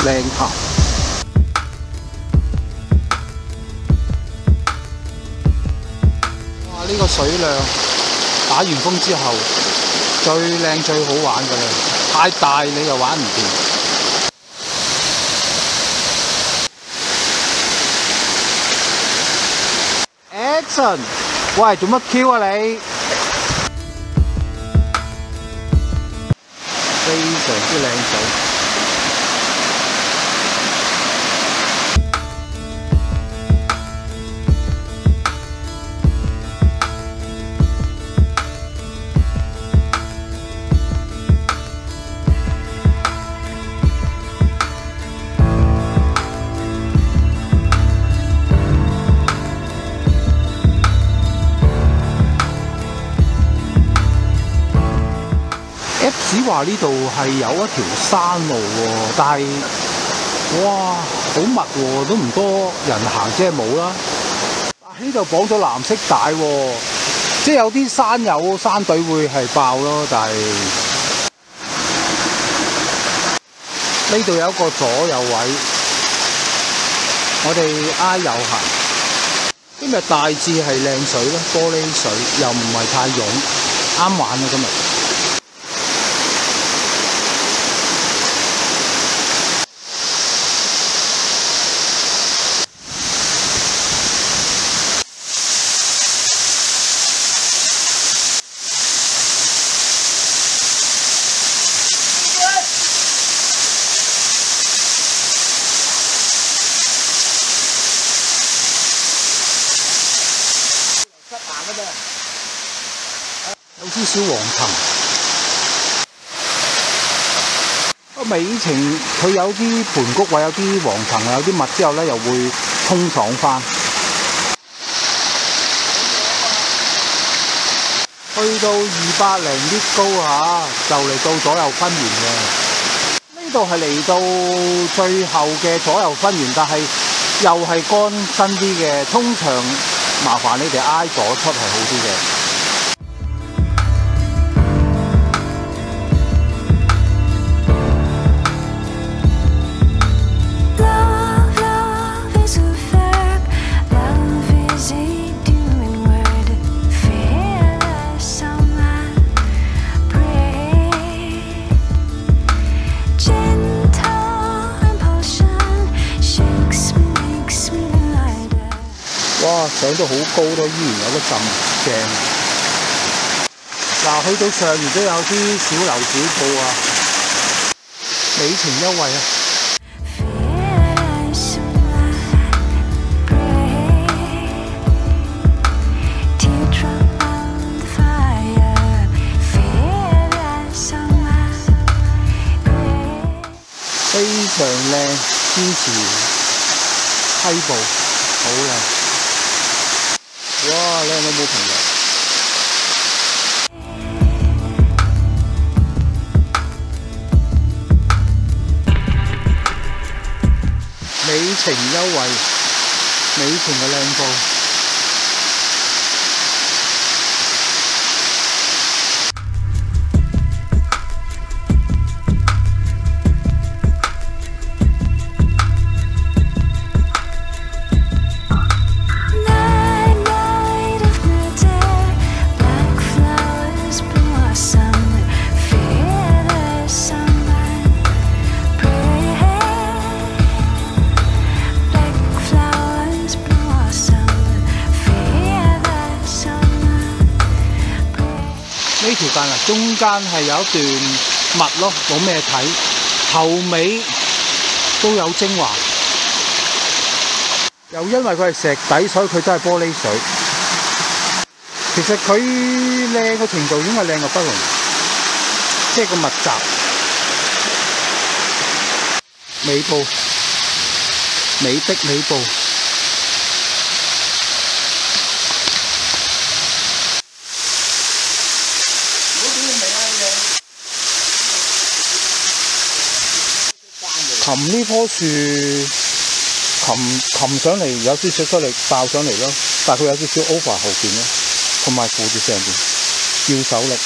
靚潭。哇！呢個水量打完風之後最靚最好玩㗎啦，太大你又玩唔掂。Action！ 喂，做乜 Q 啊你？非常之靚水。Apps 話呢度係有一條山路喎，但係哇好密喎，都唔多人行，即係冇啦。呢度綁咗藍色帶喎，即係有啲山友山隊會係爆咯，但係呢度有一個左右位，我哋挨右行。今日大致係靚水咯，玻璃水又唔係太湧，啱玩啊今日。有啲小黃藤，尾程佢有啲盤谷位，有啲黃藤，有啲密之後咧，又會通爽翻。去到200零啲高嚇，就嚟到左右分圓嘅。呢度係嚟到最後嘅左右分圓，但係又係乾身啲嘅。通常麻煩你哋挨左出係好啲嘅。哇！上到好高都依然有得浸，正。嗱，去到上面都有啲小樓小鋪啊，美情優惠啊！非常靚，堅持西部好靚。哇！靚到冇朋友。美情優惠，美情嘅靚鋪。呢條間啊，中間係有一段密咯，冇咩睇，頭尾都有精華。又因為佢係石底，所以佢都係玻璃水。其實佢靚嘅程度已經係靚到不容，即係個密集。尾部，美的尾部。擒呢棵樹，擒上嚟有少少出力爆上嚟咯，但係佢有少少 over 後邊咯，同埋扶住上邊，要手力。